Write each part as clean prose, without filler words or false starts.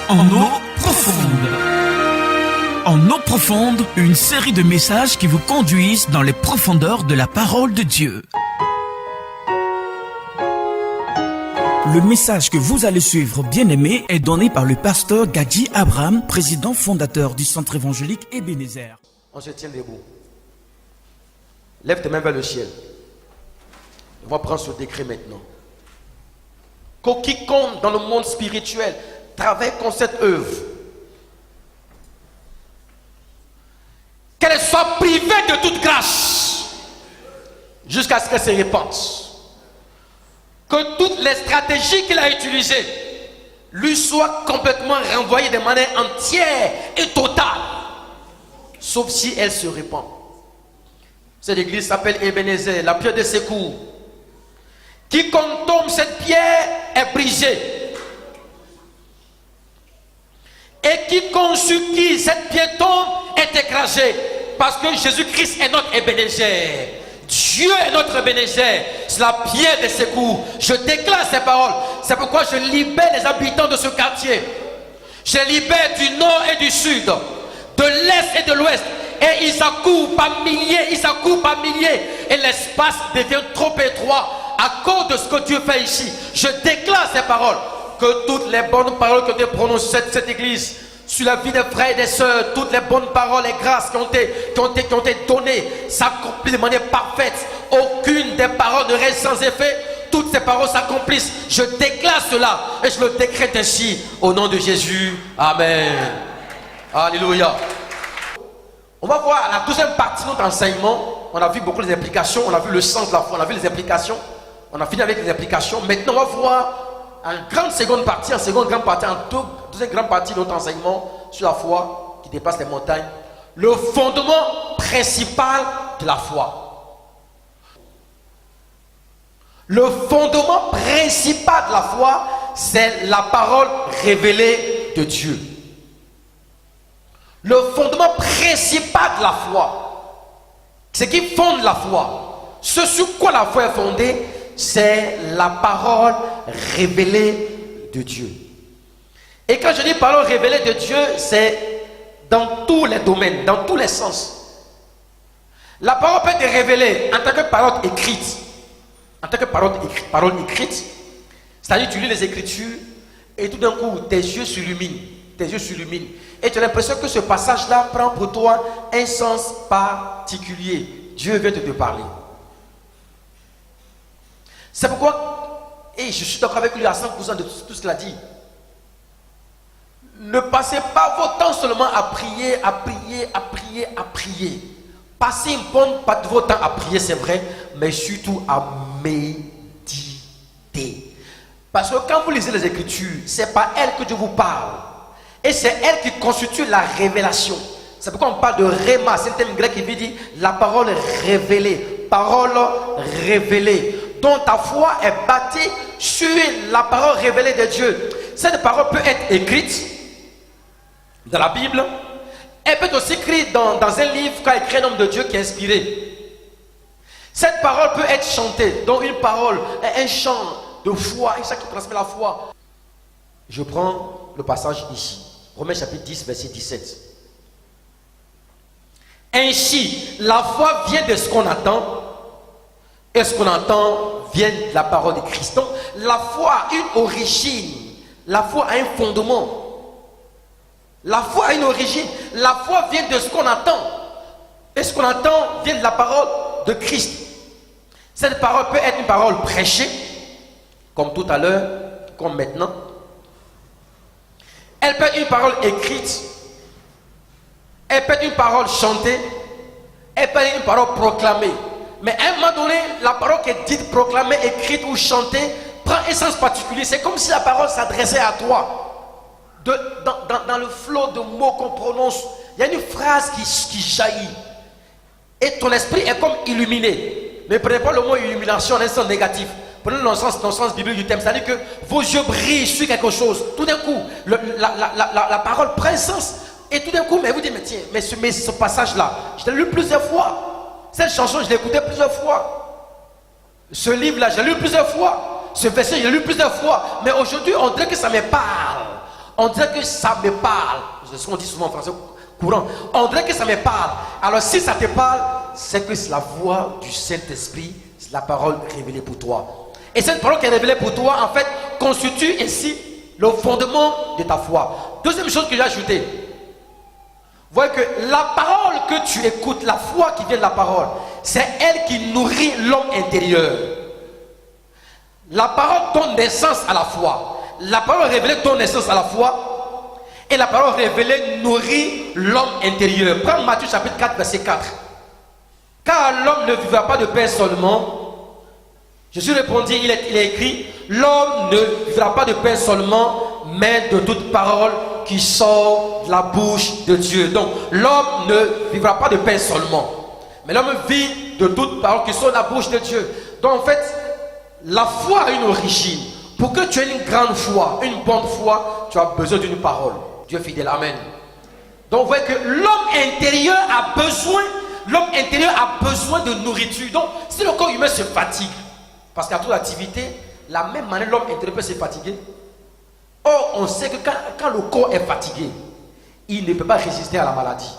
En eau profonde. En eau profonde, une série de messages qui vous conduisent dans les profondeurs de la parole de Dieu. Le message que vous allez suivre, bien-aimé, est donné par le pasteur Gadji Abraham, président fondateur du centre évangélique Ebenezer. On se tient debout. Lève tes mains vers le ciel. On va prendre ce décret maintenant. Que quiconque dans le monde spirituel travaille contre cette œuvre, qu'elle soit privée de toute grâce jusqu'à ce qu'elle se répande. Que toutes les stratégies qu'il a utilisées lui soient complètement renvoyées de manière entière et totale, sauf si elle se répand. Cette église s'appelle Ebenezer, la pierre de secours. Quiconque tombe, cette pierre est brisée. Et quiconque sur qui cette pierre tombe est écrasée. Parce que Jésus-Christ est notre Ebenezer. Dieu est notre Ebenezer. C'est la pierre de secours. Je déclare ces paroles. C'est pourquoi je libère les habitants de ce quartier. Je les libère du nord et du sud, de l'est et de l'ouest. Et ils s'accourent par milliers, et l'espace devient trop étroit à cause de ce que Dieu fait ici. Je déclare ces paroles, que toutes les bonnes paroles que Dieu prononce cette église, sur la vie des frères et des sœurs, toutes les bonnes paroles et grâces qui ont été données s'accomplissent de manière parfaite. Aucune des paroles ne reste sans effet. Toutes ces paroles s'accomplissent. Je déclare cela et je le décrète ainsi au nom de Jésus. Amen. Alléluia. On va voir la deuxième partie de notre enseignement. On a vu beaucoup les implications, on a vu le sens de la foi, on a vu les implications. On a fini avec les implications. Maintenant, on va voir en deuxième grande partie de notre enseignement sur la foi qui dépasse les montagnes, le fondement principal de la foi. Le fondement principal de la foi, c'est la parole révélée de Dieu. Le fondement principal de la foi, ce qui fonde la foi, ce sur quoi la foi est fondée, c'est la parole révélée de Dieu. Et quand je dis parole révélée de Dieu, c'est dans tous les domaines, dans tous les sens. La parole peut être révélée en tant que parole écrite. En tant que parole écrite, c'est-à-dire tu lis les Écritures et tout d'un coup tes yeux s'illuminent. Et tu as l'impression que ce passage-là prend pour toi un sens particulier. Dieu vient de te parler. C'est pourquoi, et je suis d'accord avec lui à 100% de tout ce qu'il a dit. Ne passez pas votre temps seulement à prier. Passez une bonne partie de votre temps à prier, c'est vrai, mais surtout à méditer. Parce que quand vous lisez les Écritures, c'est par elles que Dieu vous parle. Et c'est elle qui constitue la révélation. C'est pourquoi on parle de réma. C'est un terme grec qui veut dire la parole révélée. Parole révélée. Dont ta foi est bâtie sur la parole révélée de Dieu. Cette parole peut être écrite dans la Bible. Elle peut être aussi écrite dans un livre qu'a écrit un homme de Dieu qui est inspiré. Cette parole peut être chantée. Donc une parole, un chant de foi, un chant qui transmet la foi. Je prends le passage ici. Romains chapitre 10, verset 17. Ainsi, la foi vient de ce qu'on entend. Et ce qu'on entend vient de la parole de Christ. Donc, la foi a une origine. La foi a un fondement. La foi a une origine. La foi vient de ce qu'on entend. Et ce qu'on entend vient de la parole de Christ. Cette parole peut être une parole prêchée, comme tout à l'heure, comme maintenant. Elle peut être une parole écrite. Elle peut être une parole chantée. Elle peut être une parole proclamée. Mais à un moment donné, la parole qui est dite, proclamée, écrite ou chantée prend un sens particulier. C'est comme si la parole s'adressait à toi. Dans le flot de mots qu'on prononce, il y a une phrase qui jaillit. Et ton esprit est comme illuminé. Ne prenez pas le mot illumination en un sens négatif. Prenez le sens biblique du thème. C'est-à-dire que vos yeux brillent sur quelque chose. Tout d'un coup, la parole prend un sens. Et tout d'un coup, mais vous dites, mais ce passage-là, je l'ai lu plusieurs fois. Cette chanson, je l'ai écoutée plusieurs fois. Ce livre-là, je l'ai lu plusieurs fois. Ce verset, je l'ai lu plusieurs fois. Mais aujourd'hui, on dirait que ça me parle. On dirait que ça me parle. C'est ce qu'on dit souvent en français courant. On dirait que ça me parle. Alors si ça te parle, c'est que c'est la voix du Saint-Esprit, c'est la parole révélée pour toi. Et cette parole qui est révélée pour toi, en fait, constitue ainsi le fondement de ta foi. Deuxième chose que j'ai ajoutée. Vous voyez que la parole que tu écoutes, la foi qui vient de la parole, c'est elle qui nourrit l'homme intérieur. La parole donne naissance à la foi. La parole révélée donne naissance à la foi. Et la parole révélée nourrit l'homme intérieur. Prends Matthieu chapitre 4, verset 4. Car l'homme ne vivra pas de pain seulement. Jésus répondit, il est écrit, l'homme ne vivra pas de pain seulement, mais de toute parole qui sort de la bouche de Dieu. Donc, l'homme ne vivra pas de pain seulement, mais l'homme vit de toute parole qui sort de la bouche de Dieu. Donc, en fait, la foi a une origine. Pour que tu aies une grande foi, une bonne foi, tu as besoin d'une parole. Dieu est fidèle, amen. Donc, vous voyez que l'homme intérieur a besoin de nourriture. Donc, si le corps humain se fatigue, parce qu'à toute activité, la même manière l'homme intérieur peut se fatiguer. Or, on sait que quand le corps est fatigué, il ne peut pas résister à la maladie.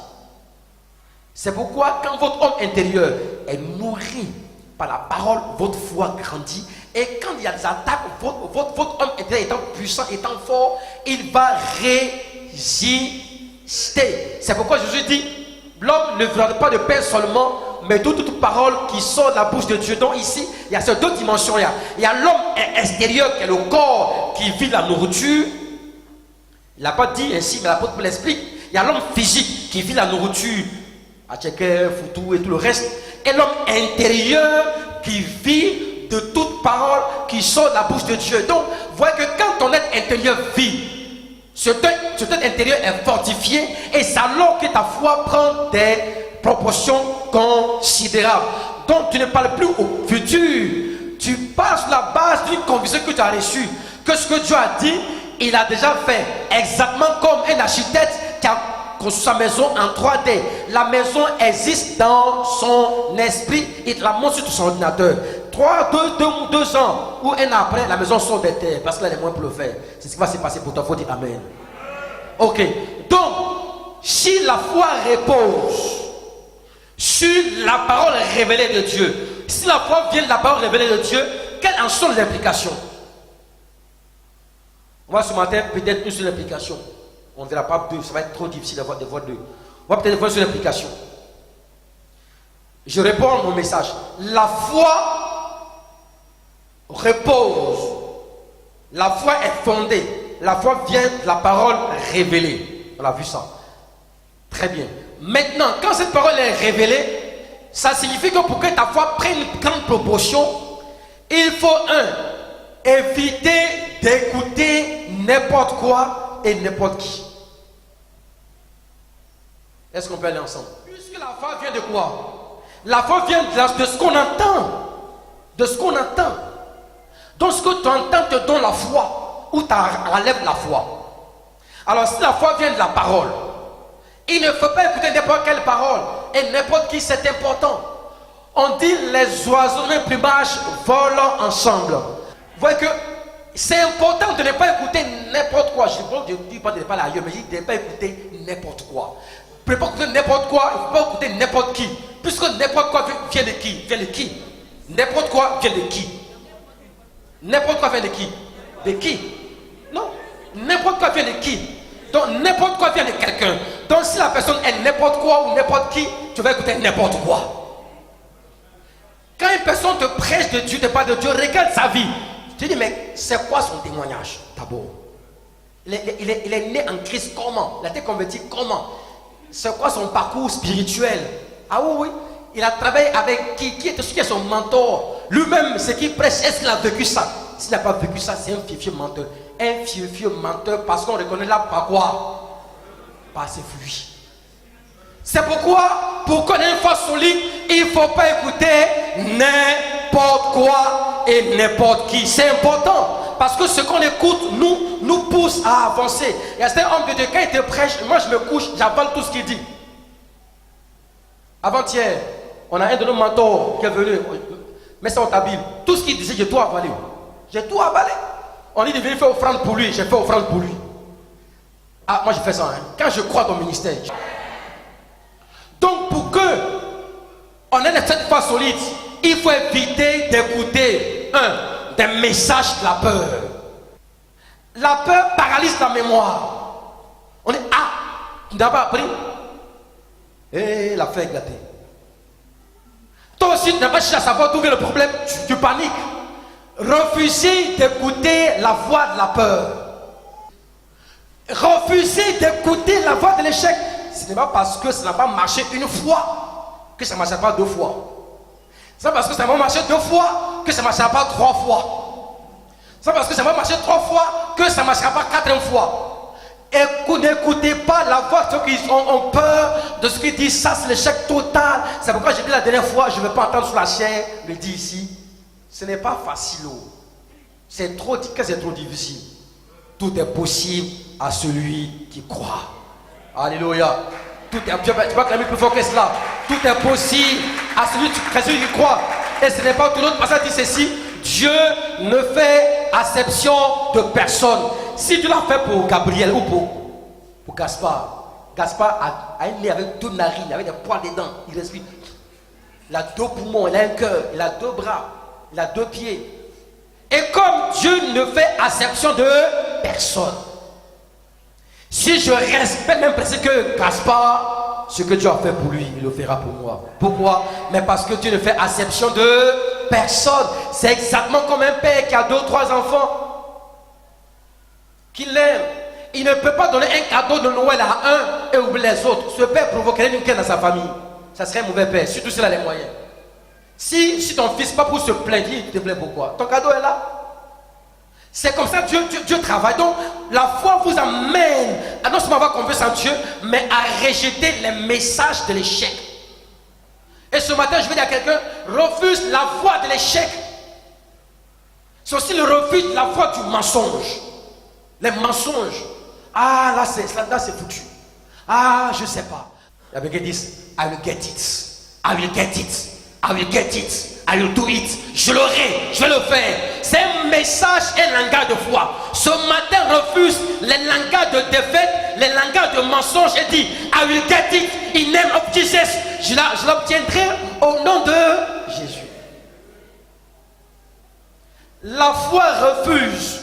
C'est pourquoi quand votre homme intérieur est nourri par la parole, votre foi grandit. Et quand il y a des attaques, votre homme intérieur étant puissant, étant fort, il va résister. C'est pourquoi Jésus dit, l'homme ne vivra pas de pain seulement, mais de toute parole qui sort de la bouche de Dieu. Donc ici, il y a ces deux dimensions. Il y a l'homme extérieur qui est le corps qui vit la nourriture. Il n'a pas dit ainsi, mais l'apôtre l'explique. Il y a l'homme physique qui vit la nourriture, Atcheker, Foutou et tout le reste. Et l'homme intérieur qui vit de toute parole qui sort de la bouche de Dieu. Donc, vous voyez que quand ton être intérieur vit, cet être intérieur est fortifié et c'est alors que ta foi prend des proportions considérables. Donc tu ne parles plus au futur, tu passes sur la base d'une conviction que tu as reçue, que ce que Dieu a dit, il a déjà fait, exactement comme un architecte qui a construit sa maison en 3D. La maison existe dans son esprit, il la montre sur son ordinateur. 2 ans ou un an après, la maison sort des terres parce qu'elle est moins pour le faire. C'est ce qui va se passer pour toi, il faut dire amen. Ok, donc si la foi repose sur la parole révélée de Dieu, si la foi vient de la parole révélée de Dieu, quelles en sont les implications? On va ce matin peut-être une seule implication. On ne verra pas deux, ça va être trop difficile de voir deux. On va peut-être voir une seule implication. Je réponds à mon message. La foi repose. La foi est fondée. La foi vient de la parole révélée. On a vu ça. Très bien. Maintenant, quand cette parole est révélée, ça signifie que pour que ta foi prenne une grande proportion, il faut éviter d'écouter n'importe quoi et n'importe qui. Est-ce qu'on peut aller ensemble? Puisque la foi vient de quoi? La foi vient de ce qu'on entend. De ce qu'on entend. Donc ce que tu entends te donne la foi ou t'enlève la foi. Alors si la foi vient de la parole, il ne faut pas écouter n'importe quelle parole et n'importe qui, c'est important. On dit les oiseaux et plumages volent ensemble. Vous voyez que c'est important de ne pas écouter n'importe quoi. Je ne dis pas de ne pas aller ailleurs, mais je dis de ne pas écouter n'importe quoi. Vous ne pouvez pas écouter n'importe quoi, il ne faut pas écouter n'importe qui. Puisque n'importe quoi vient de qui? Vient de qui? N'importe quoi vient de qui? N'importe quoi vient de qui? De qui? Non. N'importe quoi vient de qui? Donc n'importe quoi vient de quelqu'un. Donc si la personne est n'importe quoi ou n'importe qui, tu vas écouter n'importe quoi. Quand une personne te prêche de Dieu, te parle de Dieu, regarde sa vie. Tu te dis, mais c'est quoi son témoignage d'abord? Il est né en Christ comment? Il a été converti comment? C'est quoi son parcours spirituel? Ah oui, il a travaillé avec qui? Qui est son mentor? Lui-même, ce qu'il prêche, est-ce qu'il a vécu ça? S'il n'a pas vécu ça, c'est un fifieux menteur. Un fifieux menteur parce qu'on reconnaît là par quoi? Par ses fruits. C'est pourquoi, pour connaître une foi solide, il ne faut pas écouter n'importe quoi et n'importe qui. C'est important. Parce que ce qu'on écoute nous pousse à avancer. Il y a certains hommes de Dieu, quand il te prêche, moi je me couche, j'avale tout ce qu'il dit. Avant-hier, on a un de nos mentors qui est venu, mais c'est dans ta Bible. Tout ce qu'il disait, j'ai tout avalé. J'ai tout avalé. On dit de venir faire offrande pour lui, j'ai fait offrande pour lui. Ah, moi je fais ça, hein. Quand je crois dans le ministère. Donc pour que on ait cette foi solide, il faut éviter d'écouter des messages de la peur. La peur paralyse la mémoire. On est tu n'as pas appris. La fête est gâtée. Toi aussi tu n'as pas cherché à savoir d'où vient le problème, tu paniques. Refusez d'écouter la voix de la peur. Refusez d'écouter la voix de l'échec. Ce n'est pas parce que ça n'a pas marché une fois que ça ne marchera pas deux fois. C'est pas parce que ça n'a pas marché deux fois que ça ne marchera pas trois fois. C'est pas parce que ça n'a pas marché trois fois que ça ne marchera pas quatrième fois. N'écoutez pas la voix de ceux qui ont peur de ce qu'ils disent. Ça, c'est l'échec total. C'est pourquoi j'ai dit la dernière fois, je ne vais pas entendre sur la chair, le dit ici. Ce n'est pas facile. C'est trop difficile. Tout est possible à celui qui croit. Alléluia. Tu vas clamer plus fort que cela. Tout est possible à celui qui croit. Et ce n'est pas tout l'autre passage dit ceci. Dieu ne fait acception de personne. Si tu l'as fait pour Gabriel ou pour Gaspard. Gaspard a un nez avec deux narines, avec des poils dedans. Il respire. Il a deux poumons, il a un cœur, il a deux bras, il a deux pieds. Et comme Dieu ne fait acception de personne, si je respecte même presque que Gaspard, ce que Dieu a fait pour lui, il le fera pour moi. Pourquoi? Mais parce que Dieu ne fait acception de personne. C'est exactement comme un père qui a 2 ou 3 enfants qu'il aime. Il ne peut pas donner un cadeau de Noël à un et oublier les autres. Ce père provoquerait une quête dans sa famille. Ça serait un mauvais père, surtout s'il a les moyens. Si ton fils pas pour se plaindre, il te plaît pourquoi? Ton cadeau est là. C'est comme ça que Dieu travaille. Donc la foi vous amène à non seulement avoir confiance en Dieu, mais à rejeter les messages de l'échec. Et ce matin, je vais dire à quelqu'un, refuse la voix de l'échec. C'est aussi le refus de la voix du mensonge. Les mensonges. Ah, là c'est foutu. Ah, je sais pas. Il y avait qui disent, I will get it. I will get it. I will get it. I will do it. Je l'aurai. Je vais le faire. C'est un message et un langage de foi. Ce matin, refuse les langages de défaite, les langages de mensonge et dit, I will get it in name of Jesus. Je l'obtiendrai au nom de Jésus. La foi refuse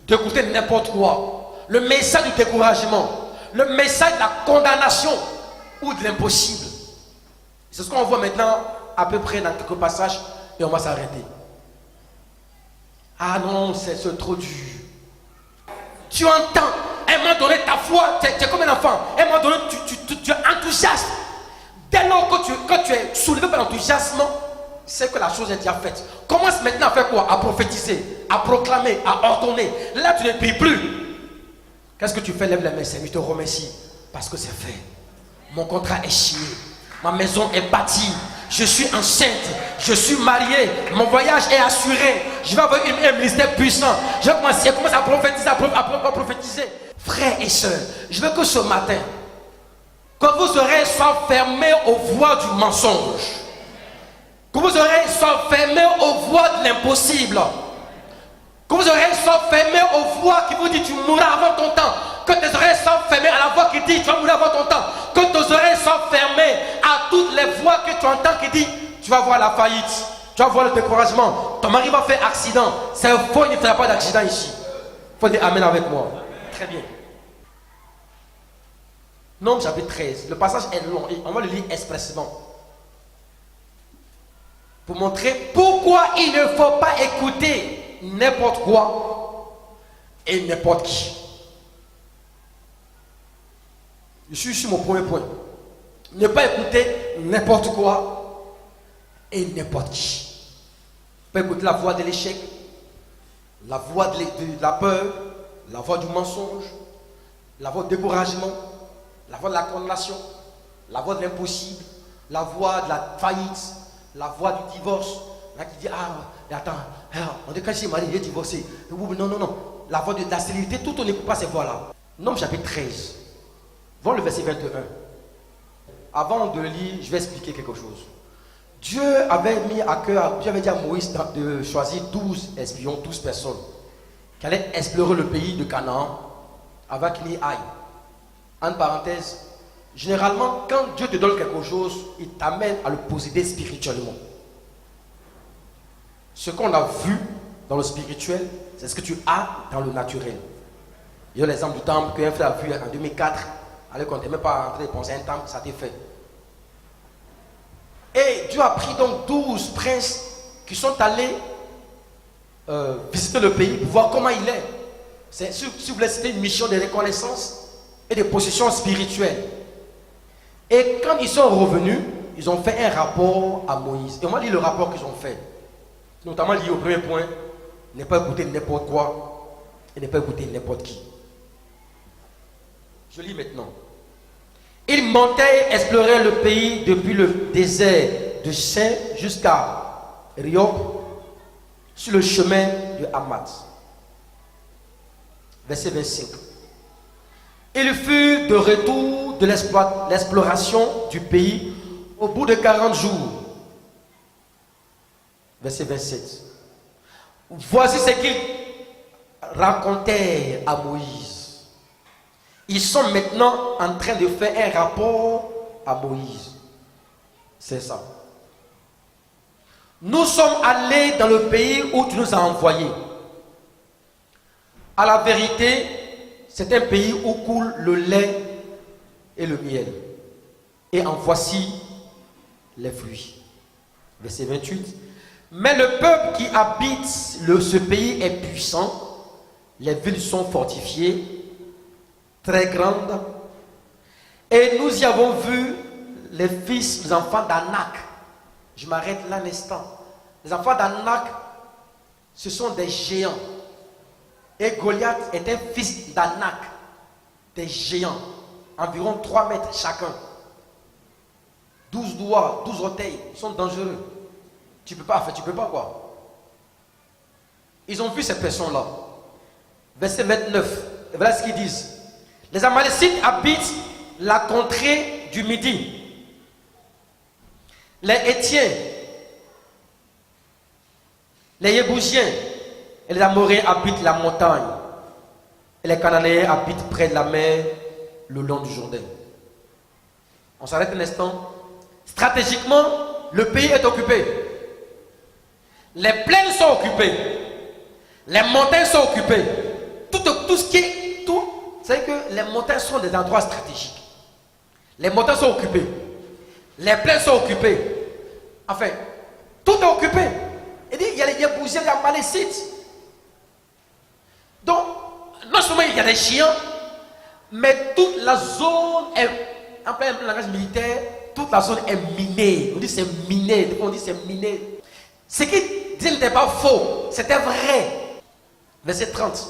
d'écouter n'importe quoi. Le message du découragement, le message de la condamnation ou de l'impossible. C'est ce qu'on voit maintenant à peu près dans quelques passages et on va s'arrêter. Ah non, c'est trop dur. Tu entends, à un moment donné, ta foi, tu es comme un enfant. À un moment donné, tu es enthousiaste. Dès lors que quand tu es soulevé par l'enthousiasme, c'est que la chose est déjà faite. Commence maintenant à faire quoi? À prophétiser, à proclamer, à ordonner. Là, tu ne pries plus. Qu'est-ce que tu fais? Lève les mains, Seigneur, je te remercie parce que c'est fait. Mon contrat est signé. Ma maison est bâtie. Je suis enceinte. Je suis marié. Mon voyage est assuré. Je vais avoir un ministère puissant. Je vais commencer à prophétiser, à prophétiser. Frères et sœurs, je veux que ce matin, quand vos oreilles soient fermées aux voix du mensonge, que vos oreilles soient fermées aux voix de l'impossible, que vos oreilles soient fermées aux voix qui vous disent tu mourras avant ton temps, que tes oreilles soient fermées à la voix qui dit tu vas mourir avant ton temps, que tes oreilles soient fermées à toutes les voix que tu entends qui dit tu vas voir la faillite, tu vas voir le découragement, ton mari va faire accident. C'est faux, il ne fera pas d'accident ici. Il faut dire amen avec moi. Très bien. Nombre chapitre 13. Le passage est long et on va le lire expressément. Pour montrer pourquoi il ne faut pas écouter n'importe quoi et n'importe qui. Je suis sur mon premier point. Ne pas écouter n'importe quoi et n'importe qui. Ne pas écouter la voix de l'échec, la voix de la peur, la voix du mensonge, la voix du découragement, la voix de la condamnation, la voix de l'impossible, la voix de la faillite, la voix du divorce. Là qui dit attends, on dit quand je suis marié, il est divorcé. Non. La voix de la stérilité, tout on n'écoute pas ces voix-là. Nombre chapitre 13. Voir le verset 21. Avant de le lire, je vais expliquer quelque chose. Dieu avait mis à cœur, Dieu avait dit à Moïse de choisir 12 espions, 12 personnes qui allaient explorer le pays de Canaan avant qu'il y aille. En parenthèse, généralement, quand Dieu te donne quelque chose, il t'amène à le posséder spirituellement. Ce qu'on a vu dans le spirituel, c'est ce que tu as dans le naturel. Il y a l'exemple du temple qu'un frère a vu en 2004, alors qu'on n'était même pas en train de penser à un temple, ça a été fait. Et Dieu a pris donc 12 princes qui sont allés visiter le pays pour voir comment il est. Si vous voulez, c'était une mission de reconnaissance et de possession spirituelle. Et quand ils sont revenus, ils ont fait un rapport à Moïse. Et on m'a dit le rapport qu'ils ont fait, notamment lié au premier point, ne pas écouter n'importe quoi et ne pas écouter n'importe qui. Je lis maintenant. Ils montaient et exploraient le pays depuis le désert de Sin jusqu'à Riob sur le chemin de Hamat. Verset 25. Il fut de retour de l'exploration du pays au bout de 40 jours. Verset 27. Voici ce qu'ils racontèrent à Moïse. Ils sont maintenant en train de faire un rapport à Moïse. C'est ça. Nous sommes allés dans le pays où tu nous as envoyés. À la vérité, c'est un pays où coule le lait et le miel. Et en voici les fruits. Verset 28. Mais le peuple qui habite ce pays est puissant. Les villes sont fortifiées, très grandes. Et nous y avons vu les enfants d'Anak. Je m'arrête là un instant. Les enfants d'Anak, ce sont des géants. Et Goliath est un fils d'Anak, des géants, environ 3 mètres chacun. 12 doigts, 12 orteils, ils sont dangereux. Tu peux pas quoi. Ils ont vu ces personnes-là. Verset 29, voilà ce qu'ils disent. Les Amalécites habitent la contrée du Midi. Les Hétiens, les Yébousiens et les Amoréens habitent la montagne. Et les Cananéens habitent près de la mer, le long du Jourdain. On s'arrête un instant. Stratégiquement, le pays est occupé. Les plaines sont occupées. Les montagnes sont occupées. Tout ce qui est... C'est que les montagnes sont des endroits stratégiques. Les montagnes sont occupées. Les plaines sont occupées. Enfin, tout est occupé. Il y a les Yébousiens, les Amalécites. Donc, non seulement il y a des chiens, mais toute la zone est, en plein langage militaire, toute la zone est minée. On dit c'est miné. On dit c'est miné. Ce qui dit n'était pas faux, c'était vrai. Verset 30.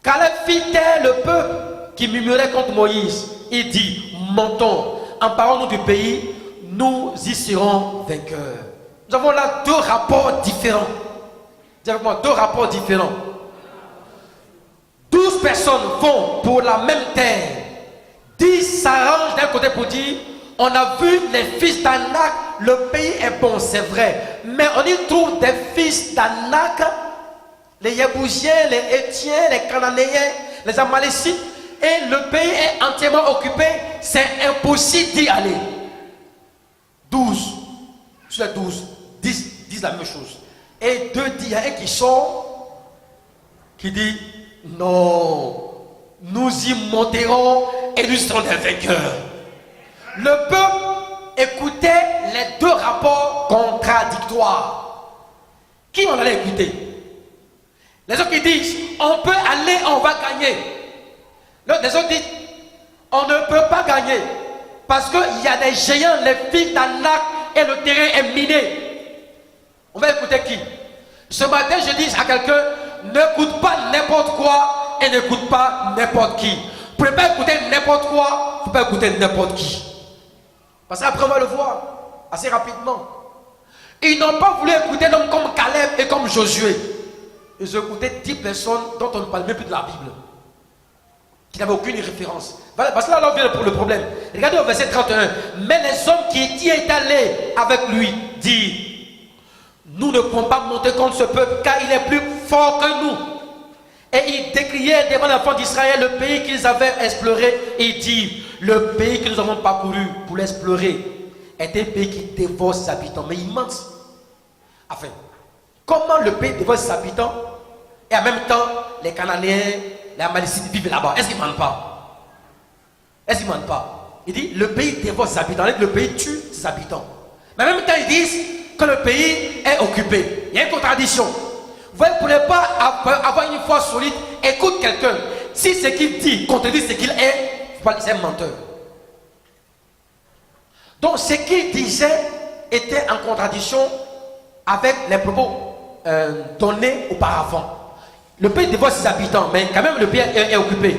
Caleb fit taire le peuple qui murmurait contre Moïse. Il dit, montons, emparons-nous du pays, nous y serons vainqueurs. Nous avons là 2 rapports différents. Dis avec moi, 2 rapports différents. 12 personnes vont pour la même terre. 10 s'arrangent d'un côté pour dire, on a vu les fils d'Anak, le pays est bon, c'est vrai. Mais on y trouve des fils d'Anak, les Yébousiens, les Hétiens, les Cananéens, les Amalécites, et le pays est entièrement occupé, c'est impossible d'y aller. 12, sur les 12, 10 disent la même chose. Et 2 disent, il y a un qui sort, qui dit, non, nous y monterons et nous serons des vainqueurs. Le peuple écoutait les 2 rapports contradictoires. Qui on allait écouter? Les autres qui disent, on peut aller, on va gagner. Les autres disent, on ne peut pas gagner. Parce qu'il y a des géants, les fils d'Anak, et le terrain est miné. On va écouter qui? Ce matin, je dis à quelqu'un, n'écoute pas n'importe quoi et n'écoute pas n'importe qui. Vous ne pouvez pas écouter n'importe quoi, vous ne pouvez pas écouter n'importe qui. Parce qu'après, on va le voir assez rapidement. Ils n'ont pas voulu écouter l'homme comme Caleb et comme Josué. Ils ont écouté 10 personnes dont on ne parle même plus de la Bible, qui n'avaient aucune référence. Parce que là, on vient pour le problème. Regardez au verset 31. Mais les hommes qui étaient allés avec lui disent, nous ne pouvons pas monter contre ce peuple car il est plus fort que nous. Et il décriait devant l'enfant d'Israël le pays qu'ils avaient exploré. Et il dit, le pays que nous avons parcouru pour l'explorer est un pays qui dévore ses habitants, mais immense. Enfin, comment le pays dévore ses habitants et en même temps, les Cananéens, les Amalécites vivent là-bas? Est-ce qu'ils ne mentent pas? Est-ce qu'ils ne mentent pas? Il dit, le pays dévore ses habitants, le pays tue ses habitants. Mais en même temps, ils disent que le pays est occupé. Il y a une contradiction. Vous ne pouvez pas avoir une foi solide. Écoute quelqu'un. Si ce qu'il dit contredit ce qu'il est, il faut pas dire menteur. Donc ce qu'il disait était en contradiction avec les propos donnés auparavant. Le pays dévore ses habitants, mais quand même le pays est occupé.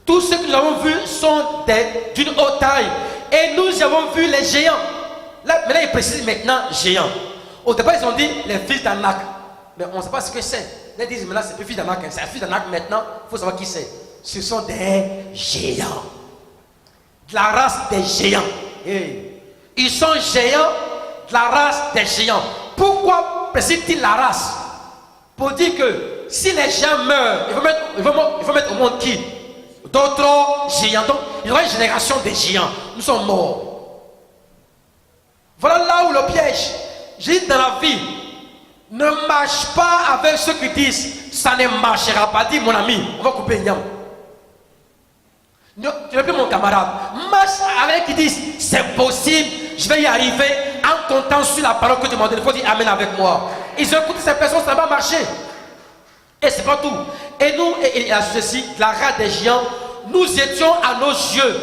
Tous ceux que nous avons vus sont d'une haute taille. Et nous avons vu les géants. Là, maintenant, il précise maintenant géants. Au départ, ils ont dit les fils d'Anak. Mais on ne sait pas ce que c'est. Ils disent maintenant, c'est plus fils d'Anak. C'est un fils d'Anak maintenant. Il faut savoir qui c'est. Ce sont des géants. De la race des géants. Hey. Ils sont géants de la race des géants. Pourquoi précise-t-il la race? Pour dire que si les géants meurent, il faut mettre au monde qui? D'autres géants. Donc, il y aura une génération des géants. Nous sommes morts. Voilà là où le piège. J'ai dit dans la vie, ne marche pas avec ceux qui disent ça ne marchera pas. Dis mon ami, on va couper une yam. Tu n'es plus mon camarade. Marche avec qui disent c'est possible, je vais y arriver en comptant sur la parole que tu m'as donnée. Il faut dire amen avec moi. Ils ont écouté ces personnes, ça va marcher. Et c'est pas tout. Et nous, et à ceci, la race des géants, nous étions à nos yeux.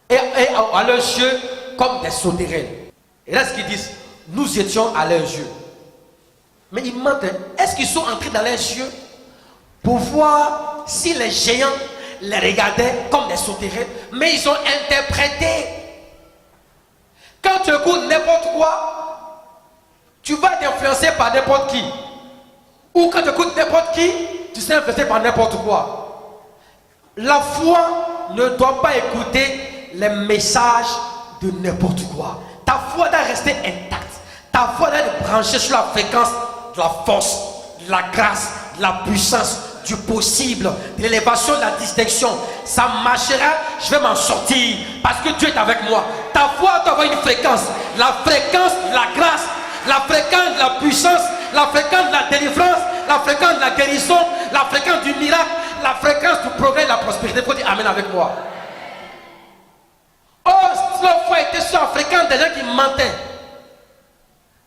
Et à leurs yeux, comme des sauterelles. Et là, ce qu'ils disent, nous étions à leurs yeux. Mais ils mentent. Est-ce qu'ils sont entrés dans leurs yeux pour voir si les géants les regardaient comme des sauterelles? Mais ils ont interprété. Quand tu écoutes n'importe quoi, tu vas t'influencer par n'importe qui. Ou quand tu écoutes n'importe qui, tu seras influencé par n'importe quoi. La foi ne doit pas écouter les messages de n'importe quoi. Ta foi doit rester intacte. Ta foi doit être branchée sur la fréquence de la force, de la grâce, de la puissance, du possible, de l'élévation, de la distinction. Ça marchera, je vais m'en sortir parce que Dieu est avec moi. Ta foi doit avoir une fréquence. La fréquence de la grâce, la fréquence de la puissance, la fréquence de la délivrance, la fréquence de la guérison, la fréquence du miracle, la fréquence du progrès et de la prospérité. Il faut dire amen avec moi. Oh, si la foi était sur la fréquence des gens qui mentaient.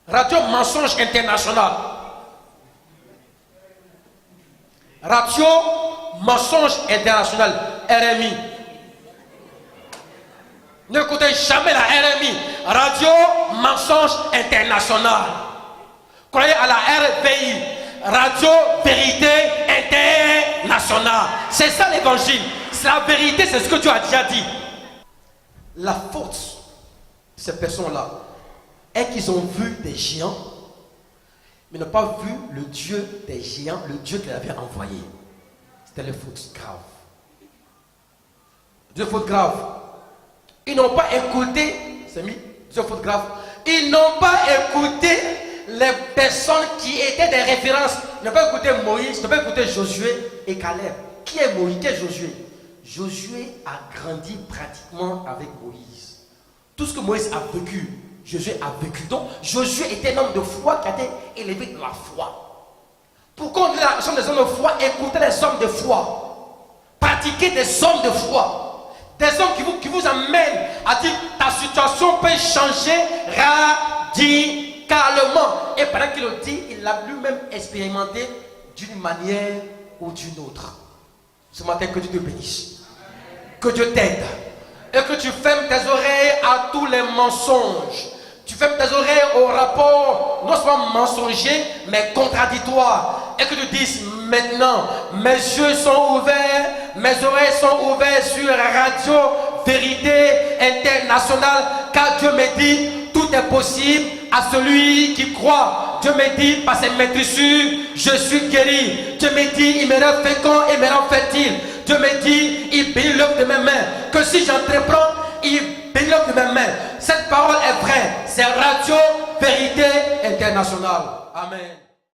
Radio Mensonge International. Radio Mensonge International, RMI. N'écoutez jamais la RMI. Radio Mensonge International. Croyez à la RVI. Radio Vérité Internationale. C'est ça l'évangile. C'est la vérité, c'est ce que tu as déjà dit. La faute de ces personnes-là est qu'ils ont vu des géants, mais n'ont pas vu le Dieu des géants, le Dieu qui l'avait envoyé. C'était les fautes graves. Deux fautes graves. Ils n'ont pas écouté, c'est mis, deux fautes graves. Ils n'ont pas écouté les personnes qui étaient des références. Ils n'ont pas écouté Moïse, ils n'ont pas écouté Josué et Caleb. Qui est Moïse? Qui est Josué? Josué a grandi pratiquement avec Moïse. Tout ce que Moïse a vécu, Josué a vécu. Donc, Josué était un homme de foi qui a été élevé dans la foi. Pourquoi on dit la chambre des hommes de foi? Écoutez les hommes de foi. Pratiquez des hommes de foi. Des hommes qui vous amènent à dire ta situation peut changer radicalement. Et pendant qu'il le dit, il l'a lui-même expérimenté d'une manière ou d'une autre. Ce matin, que Dieu te bénisse. Que Dieu t'aide. Et que tu fermes tes oreilles à tous les mensonges. Tu fermes tes oreilles au rapport, non seulement mensonger, mais contradictoire. Et que tu dises maintenant, mes yeux sont ouverts, mes oreilles sont ouvertes sur Radio Vérité Internationale. Car Dieu me dit, tout est possible à celui qui croit. Dieu me dit, par ses maîtrisures, je suis guéri. Dieu me dit, il me rend fécond et me rend fertile. Dieu me dit, il bénit l'œuvre de mes mains. Que si j'entreprends, il bénit l'œuvre de mes mains. Cette parole est vraie. C'est Radio Vérité Internationale. Amen.